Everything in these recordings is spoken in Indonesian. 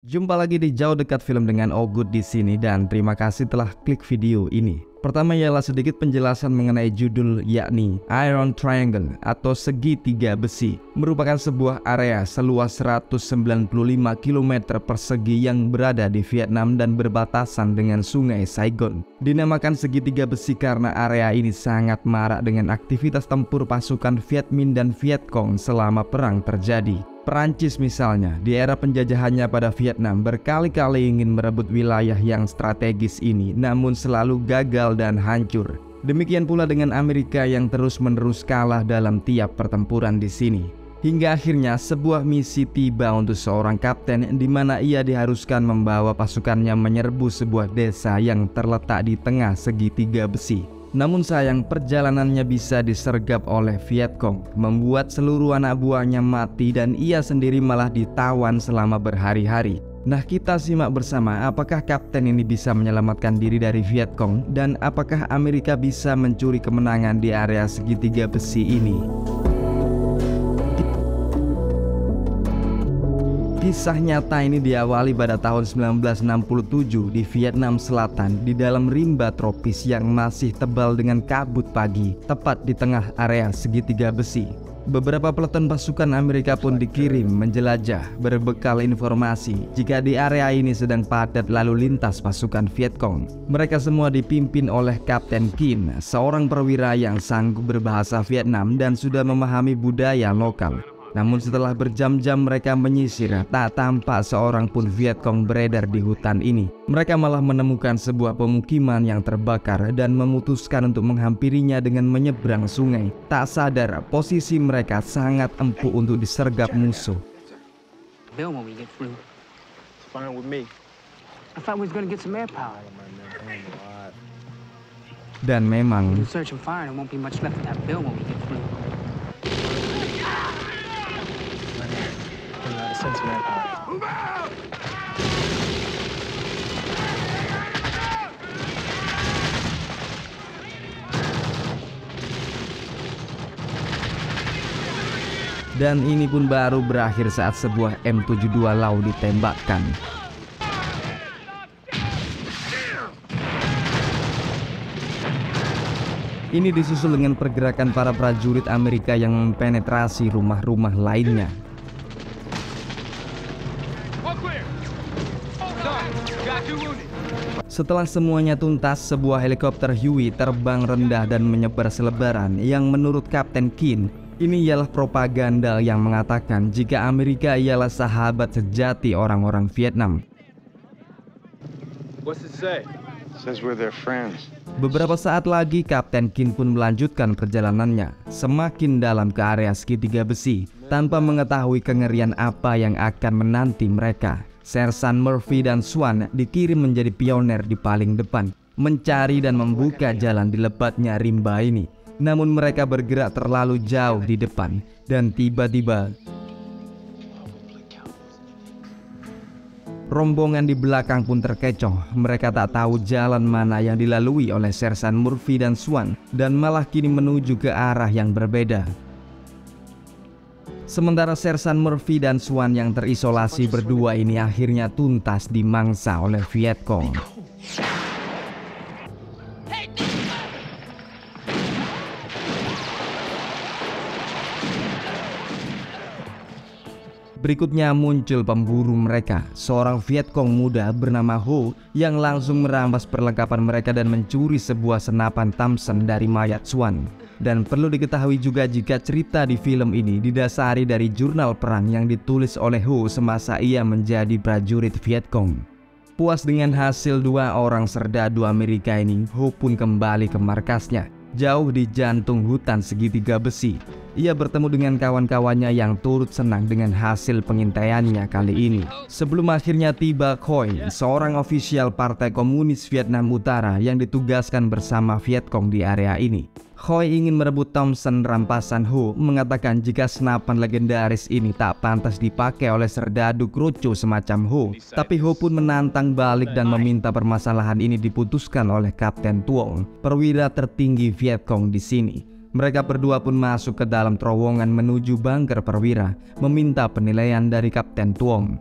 Jumpa lagi di Jauh Dekat Film dengan Ogut di sini dan terima kasih telah klik video ini. Pertama ialah sedikit penjelasan mengenai judul, yakni Iron Triangle atau segitiga besi. Merupakan sebuah area seluas 195 km persegi yang berada di Vietnam dan berbatasan dengan Sungai Saigon. Dinamakan segitiga besi karena area ini sangat marak dengan aktivitas tempur pasukan Viet Minh dan Viet Cong selama perang terjadi. Perancis misalnya, di era penjajahannya pada Vietnam berkali-kali ingin merebut wilayah yang strategis ini, namun selalu gagal dan hancur. Demikian pula dengan Amerika yang terus-menerus kalah dalam tiap pertempuran di sini. Hingga akhirnya sebuah misi tiba untuk seorang kapten di mana ia diharuskan membawa pasukannya menyerbu sebuah desa yang terletak di tengah segitiga besi. Namun sayang, perjalanannya bisa disergap oleh Viet Cong, membuat seluruh anak buahnya mati dan ia sendiri malah ditawan selama berhari-hari. Nah, kita simak bersama apakah kapten ini bisa menyelamatkan diri dari Viet Cong dan apakah Amerika bisa mencuri kemenangan di area segitiga besi ini. Kisah nyata ini diawali pada tahun 1967 di Vietnam Selatan di dalam rimba tropis yang masih tebal dengan kabut pagi, tepat di tengah area segitiga besi. Beberapa peleton pasukan Amerika pun dikirim menjelajah berbekal informasi jika di area ini sedang padat lalu lintas pasukan Viet Cong. Mereka semua dipimpin oleh Kapten Kin, seorang perwira yang sanggup berbahasa Vietnam dan sudah memahami budaya lokal. Namun setelah berjam-jam mereka menyisir, tak tampak seorang pun Viet Cong beredar di hutan ini. Mereka malah menemukan sebuah pemukiman yang terbakar dan memutuskan untuk menghampirinya dengan menyeberang sungai. Tak sadar posisi mereka sangat empuk untuk disergap musuh. Dan memang dan ini pun baru berakhir saat sebuah M72 Lau ditembakkan. Ini disusul dengan pergerakan para prajurit Amerika yang mempenetrasi rumah-rumah lainnya. Setelah semuanya tuntas, sebuah helikopter Huey terbang rendah dan menyebar selebaran yang menurut Kapten Kin, ini ialah propaganda yang mengatakan jika Amerika ialah sahabat sejati orang-orang Vietnam. Beberapa saat lagi Kapten Kin pun melanjutkan perjalanannya semakin dalam ke area segitiga besi tanpa mengetahui kengerian apa yang akan menanti mereka. Sersan Murphy dan Swan dikirim menjadi pioner di paling depan, mencari dan membuka jalan di lebatnya rimba ini. Namun mereka bergerak terlalu jauh di depan dan tiba-tiba rombongan di belakang pun terkecoh. Mereka tak tahu jalan mana yang dilalui oleh Sersan Murphy dan Swan dan malah kini menuju ke arah yang berbeda. Sementara Sersan Murphy dan Swan yang terisolasi berdua ini akhirnya tuntas dimangsa oleh Viet Cong. Berikutnya muncul pemburu mereka, seorang Viet Cong muda bernama Ho yang langsung merampas perlengkapan mereka dan mencuri sebuah senapan Thompson dari mayat Swan. Dan perlu diketahui juga jika cerita di film ini didasari dari jurnal perang yang ditulis oleh Ho semasa ia menjadi prajurit Viet Cong. Puas dengan hasil dua orang serdadu Amerika ini, Ho pun kembali ke markasnya, jauh di jantung hutan segitiga besi. Ia bertemu dengan kawan-kawannya yang turut senang dengan hasil pengintaiannya kali ini. Sebelum akhirnya tiba Khoi, seorang ofisial Partai Komunis Vietnam Utara yang ditugaskan bersama Viet Cong di area ini. Khoi ingin merebut Thompson rampasan Ho, mengatakan jika senapan legendaris ini tak pantas dipakai oleh serdadu krucu semacam Ho. Tapi Ho pun menantang balik dan meminta permasalahan ini diputuskan oleh Kapten Tuong, perwira tertinggi Viet Cong di sini. Mereka berdua pun masuk ke dalam terowongan menuju bunker perwira, meminta penilaian dari Kapten Tuong.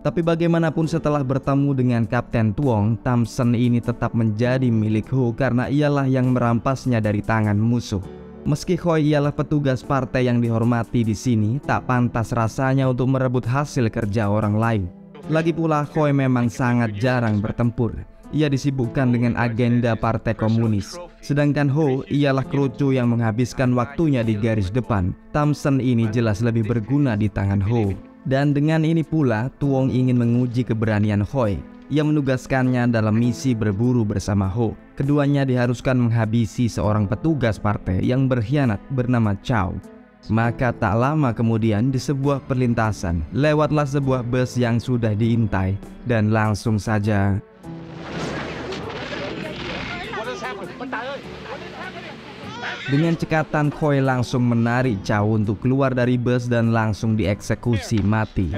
Tapi bagaimanapun setelah bertemu dengan Kapten Tuong, Thompson ini tetap menjadi milik Ho karena ialah yang merampasnya dari tangan musuh. Meski Choi ialah petugas partai yang dihormati di sini, tak pantas rasanya untuk merebut hasil kerja orang lain. Lagi pula Choi memang sangat jarang bertempur. Ia disibukkan dengan agenda partai komunis. Sedangkan Ho ialah kerucu yang menghabiskan waktunya di garis depan. Thompson ini jelas lebih berguna di tangan Ho. Dan dengan ini pula, Tuong ingin menguji keberanian Choi. Ia menugaskannya dalam misi berburu bersama Ho. Keduanya diharuskan menghabisi seorang petugas partai yang berkhianat bernama Chow. Maka tak lama kemudian di sebuah perlintasan, lewatlah sebuah bus yang sudah diintai. Dan langsung saja dengan cekatan, Choi langsung menarik Chow untuk keluar dari bus dan langsung dieksekusi mati.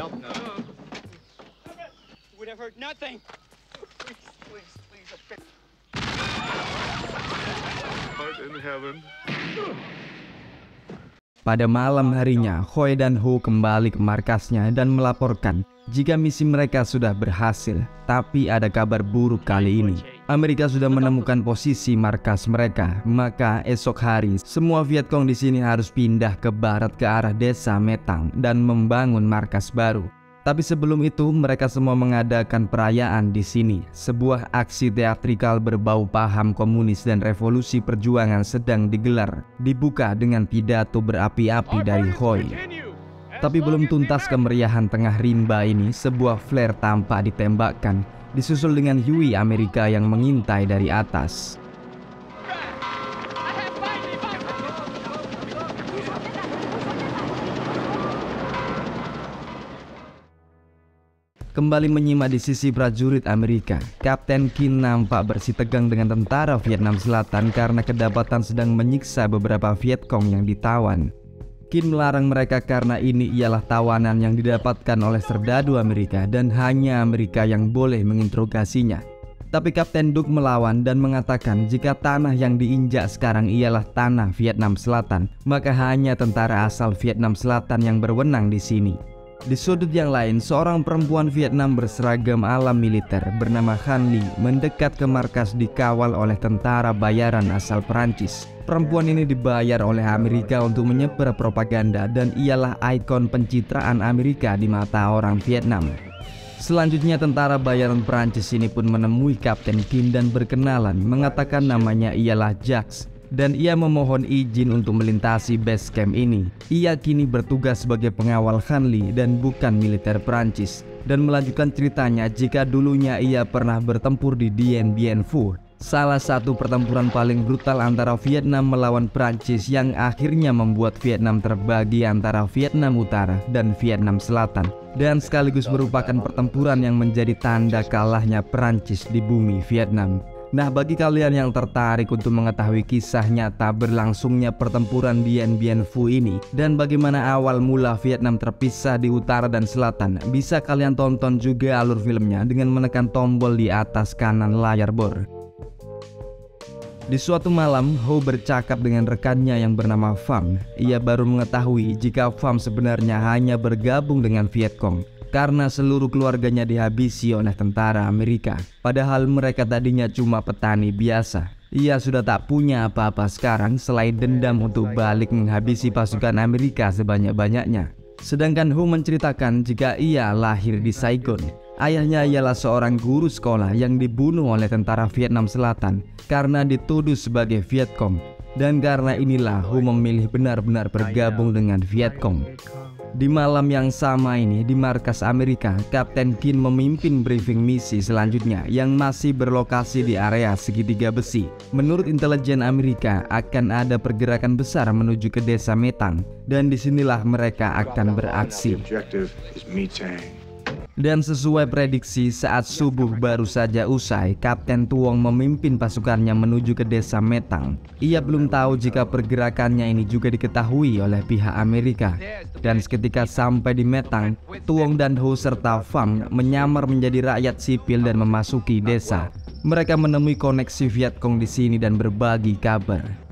Pada malam harinya, Choi dan Ho kembali ke markasnya dan melaporkan jika misi mereka sudah berhasil. Tapi ada kabar buruk kali ini. Amerika sudah menemukan posisi markas mereka. Maka esok hari semua Vietcong di sini harus pindah ke barat ke arah desa Metang dan membangun markas baru. Tapi sebelum itu mereka semua mengadakan perayaan di sini. Sebuah aksi teatrikal berbau paham komunis dan revolusi perjuangan sedang digelar. Dibuka dengan pidato berapi-api dari Choi. Tapi belum tuntas kemeriahan tengah rimba ini, sebuah flare tampak ditembakkan, disusul dengan Huey Amerika yang mengintai dari atas. Kembali menyimak di sisi prajurit Amerika, Kapten Kim nampak bersitegang dengan tentara Vietnam Selatan karena kedapatan sedang menyiksa beberapa Vietcong yang ditawan. Kim melarang mereka karena ini ialah tawanan yang didapatkan oleh serdadu Amerika dan hanya Amerika yang boleh menginterogasinya. Tapi Kapten Duc melawan dan mengatakan jika tanah yang diinjak sekarang ialah tanah Vietnam Selatan, maka hanya tentara asal Vietnam Selatan yang berwenang di sini. Di sudut yang lain, seorang perempuan Vietnam berseragam ala militer bernama Han Ly mendekat ke markas dikawal oleh tentara bayaran asal Perancis. Perempuan ini dibayar oleh Amerika untuk menyebar propaganda dan ialah ikon pencitraan Amerika di mata orang Vietnam. Selanjutnya tentara bayaran Perancis ini pun menemui Kapten Kim dan berkenalan, mengatakan namanya ialah Jacques. Dan ia memohon izin untuk melintasi base camp ini. Ia kini bertugas sebagai pengawal Han Ly dan bukan militer Perancis. Dan melanjutkan ceritanya jika dulunya ia pernah bertempur di Dien Bien Phu, salah satu pertempuran paling brutal antara Vietnam melawan Perancis yang akhirnya membuat Vietnam terbagi antara Vietnam Utara dan Vietnam Selatan. Dan sekaligus merupakan pertempuran yang menjadi tanda kalahnya Perancis di bumi Vietnam. Nah, bagi kalian yang tertarik untuk mengetahui kisah nyata berlangsungnya pertempuran Dien Bien Phu ini dan bagaimana awal mula Vietnam terpisah di utara dan selatan, bisa kalian tonton juga alur filmnya dengan menekan tombol di atas kanan layar bor. Di suatu malam, Ho bercakap dengan rekannya yang bernama Pham. Ia baru mengetahui jika Pham sebenarnya hanya bergabung dengan Vietcong karena seluruh keluarganya dihabisi oleh tentara Amerika. Padahal mereka tadinya cuma petani biasa. Ia sudah tak punya apa-apa sekarang selain dendam untuk balik menghabisi pasukan Amerika sebanyak-banyaknya. Sedangkan Ho menceritakan jika ia lahir di Saigon. Ayahnya ialah seorang guru sekolah yang dibunuh oleh tentara Vietnam Selatan karena dituduh sebagai Vietcong. Dan karena inilah Ho memilih benar-benar bergabung dengan Vietcong. Di malam yang sama ini di markas Amerika, Kapten Kim memimpin briefing misi selanjutnya yang masih berlokasi di area segitiga besi. Menurut intelijen Amerika akan ada pergerakan besar menuju ke desa Metang dan disinilah mereka akan beraksi. Dan sesuai prediksi saat subuh baru saja usai, Kapten Tuong memimpin pasukannya menuju ke desa Metang. Ia belum tahu jika pergerakannya ini juga diketahui oleh pihak Amerika. Dan seketika sampai di Metang, Tuong dan Ho serta Pham menyamar menjadi rakyat sipil dan memasuki desa. Mereka menemui koneksi Vietcong di sini dan berbagi kabar.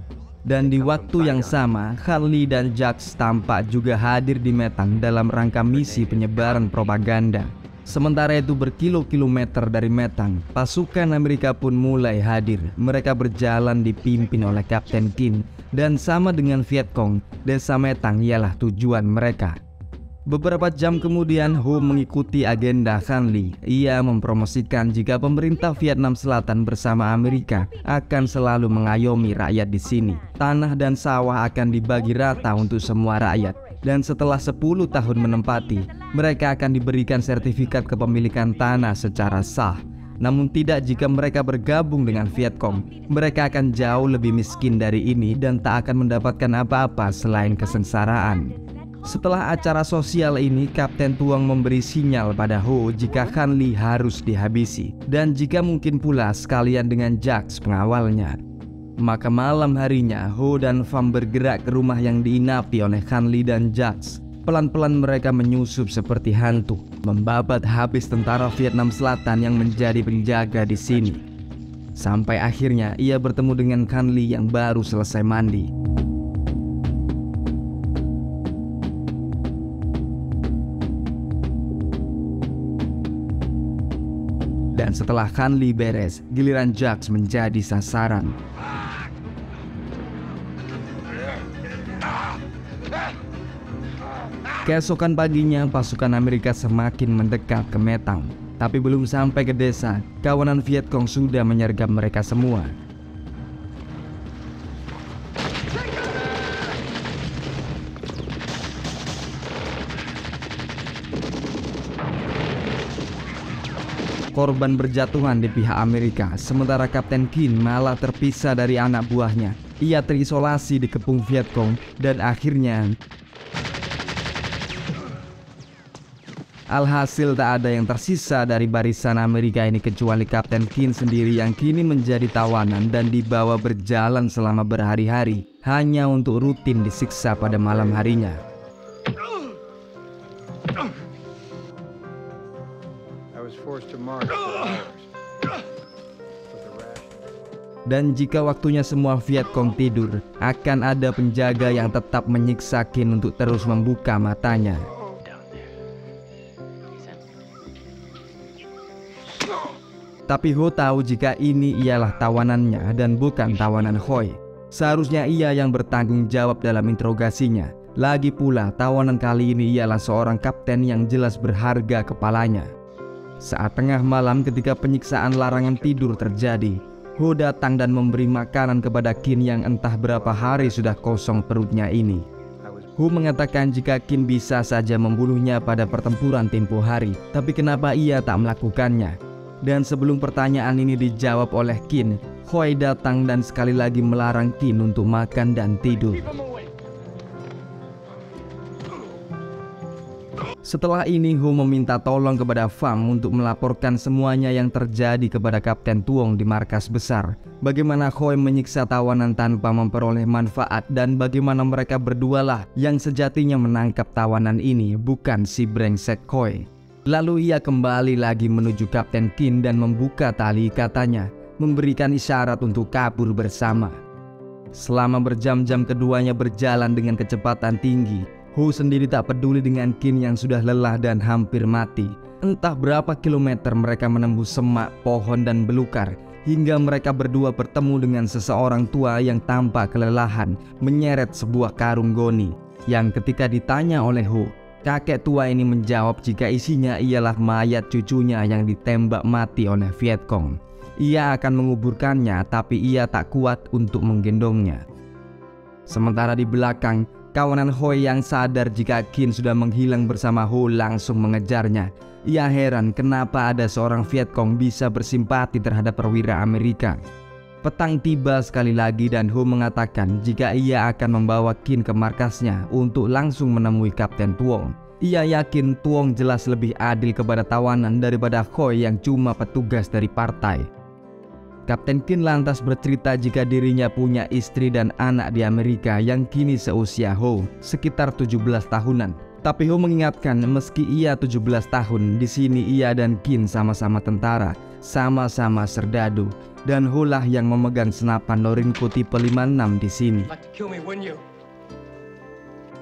Dan di waktu yang sama, Han Ly dan Jacques tampak juga hadir di Metang dalam rangka misi penyebaran propaganda. Sementara itu berkilo-kilometer dari Metang, pasukan Amerika pun mulai hadir. Mereka berjalan dipimpin oleh Kapten Kin, dan sama dengan Vietcong, desa Metang ialah tujuan mereka. Beberapa jam kemudian Ho mengikuti agenda Han Lee. Ia mempromosikan jika pemerintah Vietnam Selatan bersama Amerika akan selalu mengayomi rakyat di sini. Tanah dan sawah akan dibagi rata untuk semua rakyat. Dan setelah 10 tahun menempati, mereka akan diberikan sertifikat kepemilikan tanah secara sah. Namun tidak jika mereka bergabung dengan Vietcong. Mereka akan jauh lebih miskin dari ini dan tak akan mendapatkan apa-apa selain kesengsaraan. Setelah acara sosial ini, Kapten Tuong memberi sinyal pada Ho jika Han Lee harus dihabisi, dan jika mungkin pula sekalian dengan Jacques pengawalnya. Maka malam harinya, Ho dan Pham bergerak ke rumah yang diinapi oleh Han Lee dan Jacques. Pelan-pelan mereka menyusup seperti hantu, membabat habis tentara Vietnam Selatan yang menjadi penjaga di sini. Sampai akhirnya ia bertemu dengan Han Lee yang baru selesai mandi. Dan setelah Han Lee beres, giliran Jacques menjadi sasaran. Keesokan paginya, pasukan Amerika semakin mendekat ke Metang. Tapi belum sampai ke desa, kawanan Vietcong sudah menyergap mereka semua. Korban berjatuhan di pihak Amerika, sementara Kapten Kin malah terpisah dari anak buahnya. Ia terisolasi di kepung Vietcong dan akhirnya alhasil tak ada yang tersisa dari barisan Amerika ini kecuali Kapten Kin sendiri yang kini menjadi tawanan dan dibawa berjalan selama berhari-hari hanya untuk rutin disiksa pada malam harinya. Dan jika waktunya semua Vietcong tidur, akan ada penjaga yang tetap menyiksa Kin untuk terus membuka matanya. Tapi Ho tahu jika ini ialah tawanannya dan bukan tawanan Hoi. Seharusnya ia yang bertanggung jawab dalam interogasinya. Lagi pula tawanan kali ini ialah seorang kapten yang jelas berharga kepalanya. Saat tengah malam ketika penyiksaan larangan tidur terjadi, Ho datang dan memberi makanan kepada Kin yang entah berapa hari sudah kosong perutnya ini. Ho mengatakan jika Kin bisa saja membunuhnya pada pertempuran tempo hari, tapi kenapa ia tak melakukannya? Dan sebelum pertanyaan ini dijawab oleh Kin, Hoi datang dan sekali lagi melarang Kin untuk makan dan tidur. Setelah ini Ho meminta tolong kepada Pham untuk melaporkan semuanya yang terjadi kepada Kapten Tuong di markas besar. Bagaimana Hoi menyiksa tawanan tanpa memperoleh manfaat dan bagaimana mereka berdualah yang sejatinya menangkap tawanan ini, bukan si brengsek Hoi. Lalu ia kembali lagi menuju Kapten Kin dan membuka tali ikatannya, memberikan isyarat untuk kabur bersama. Selama berjam-jam keduanya berjalan dengan kecepatan tinggi. Ho sendiri tak peduli dengan Kin yang sudah lelah dan hampir mati. Entah berapa kilometer mereka menembus semak, pohon, dan belukar, hingga mereka berdua bertemu dengan seseorang tua yang tampak kelelahan menyeret sebuah karung goni, yang ketika ditanya oleh Ho, kakek tua ini menjawab jika isinya ialah mayat cucunya yang ditembak mati oleh Vietcong. Ia akan menguburkannya, tapi ia tak kuat untuk menggendongnya. Sementara di belakang, kawanan Hoi yang sadar jika Kin sudah menghilang bersama Ho langsung mengejarnya. Ia heran kenapa ada seorang Vietcong bisa bersimpati terhadap perwira Amerika. Petang tiba sekali lagi dan Ho mengatakan jika ia akan membawa Kin ke markasnya untuk langsung menemui Kapten Tuong. Ia yakin Tuong jelas lebih adil kepada tawanan daripada Hoi yang cuma petugas dari partai. Kapten Kin lantas bercerita jika dirinya punya istri dan anak di Amerika yang kini seusia Ho, sekitar 17 tahunan. Tapi Ho mengingatkan meski ia 17 tahun, di sini ia dan Kin sama-sama tentara, sama-sama serdadu, dan Ho lah yang memegang senapan Norinco tipe 56 di sini.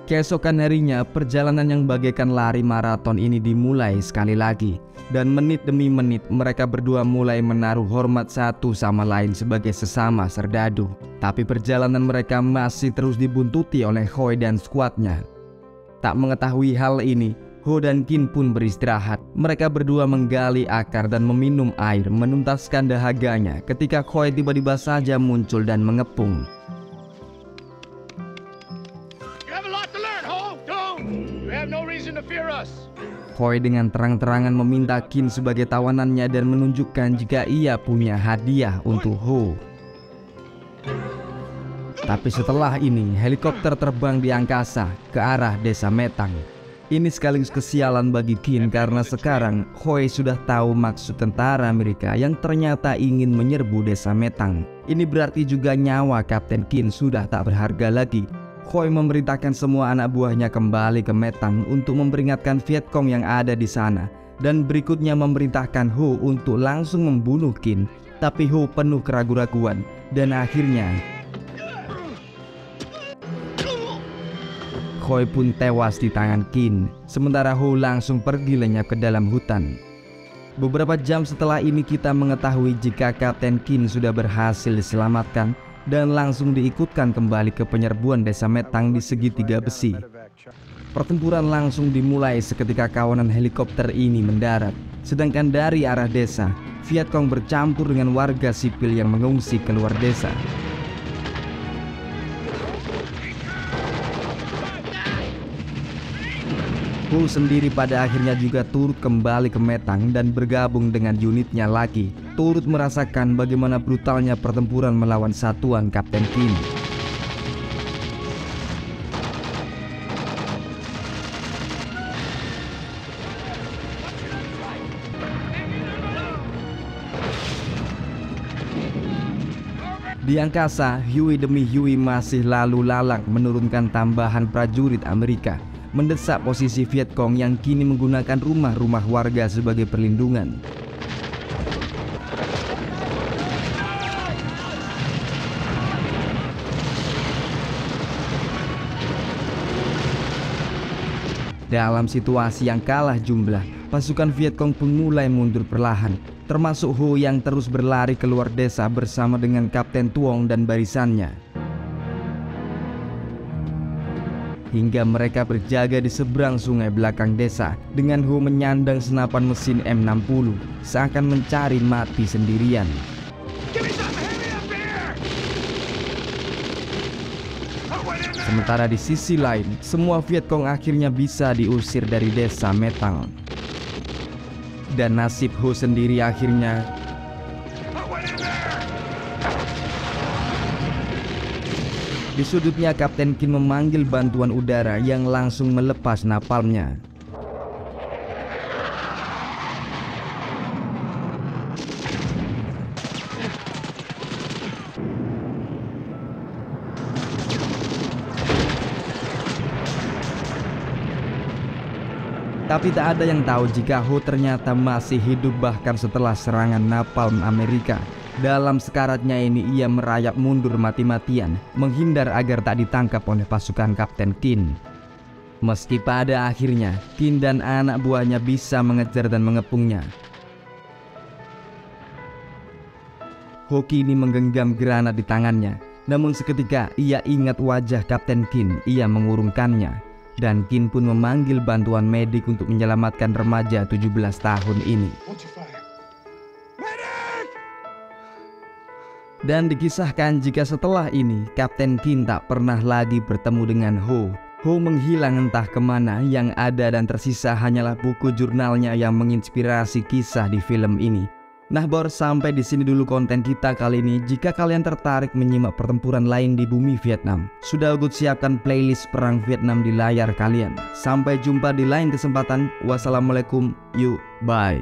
Keesokan harinya, perjalanan yang bagaikan lari maraton ini dimulai sekali lagi. Dan menit demi menit mereka berdua mulai menaruh hormat satu sama lain sebagai sesama serdadu. Tapi perjalanan mereka masih terus dibuntuti oleh Hoi dan skuadnya. Tak mengetahui hal ini, Ho dan Kin pun beristirahat. Mereka berdua menggali akar dan meminum air, menuntaskan dahaganya ketika Hoi tiba-tiba saja muncul dan mengepung. Hoi dengan terang-terangan meminta Kin sebagai tawanannya dan menunjukkan jika ia punya hadiah untuk Ho. Tapi setelah ini helikopter terbang di angkasa ke arah desa Metang. Ini sekaligus kesialan bagi Kin karena sekarang Hoi sudah tahu maksud tentara Amerika yang ternyata ingin menyerbu desa Metang. Ini berarti juga nyawa Kapten Kin sudah tak berharga lagi. Hoi memerintahkan semua anak buahnya kembali ke Metang untuk memperingatkan Vietcong yang ada di sana, dan berikutnya memerintahkan Ho untuk langsung membunuh Kin. Tapi Ho penuh keraguan-raguan dan akhirnya Hoi pun tewas di tangan Kin, sementara Ho langsung pergi lenyap ke dalam hutan. Beberapa jam setelah ini kita mengetahui jika Kapten Kin sudah berhasil diselamatkan dan langsung diikutkan kembali ke penyerbuan desa Metang di segitiga besi. Pertempuran langsung dimulai seketika kawanan helikopter ini mendarat. Sedangkan dari arah desa, Vietcong bercampur dengan warga sipil yang mengungsi keluar desa. Ho sendiri pada akhirnya juga turut kembali ke Metang dan bergabung dengan unitnya lagi, turut merasakan bagaimana brutalnya pertempuran melawan satuan Kapten Kin. Di angkasa, Huey demi Huey masih lalu lalang menurunkan tambahan prajurit Amerika, mendesak posisi Vietcong yang kini menggunakan rumah-rumah warga sebagai perlindungan. Dalam situasi yang kalah jumlah, pasukan Vietcong pun mulai mundur perlahan, termasuk Ho yang terus berlari keluar desa bersama dengan Kapten Tuong dan barisannya. Hingga mereka berjaga di seberang sungai belakang desa dengan Ho menyandang senapan mesin M60 seakan mencari mati sendirian. Sementara di sisi lain, semua Vietcong akhirnya bisa diusir dari desa Metang. Dan nasib Ho sendiri akhirnya di sudutnya Kapten Kin memanggil bantuan udara yang langsung melepas napalmnya. Tapi tak ada yang tahu jika Ho ternyata masih hidup bahkan setelah serangan napalm Amerika. Dalam sekaratnya ini ia merayap mundur mati-matian, menghindar agar tak ditangkap oleh pasukan Kapten Kin. Meski pada akhirnya Kin dan anak buahnya bisa mengejar dan mengepungnya. Ho kini menggenggam granat di tangannya, namun seketika ia ingat wajah Kapten Kin, ia mengurungkannya. Dan Kin pun memanggil bantuan medik untuk menyelamatkan remaja 17 tahun ini. Dan dikisahkan jika setelah ini Kapten Kin tak pernah lagi bertemu dengan Ho. Ho menghilang entah kemana, yang ada dan tersisa hanyalah buku jurnalnya yang menginspirasi kisah di film ini. Nah Bor, sampai di sini dulu konten kita kali ini. Jika kalian tertarik menyimak pertempuran lain di bumi Vietnam, sudah Ugut siapkan playlist perang Vietnam di layar kalian. Sampai jumpa di lain kesempatan. Wassalamualaikum, yuk, bye.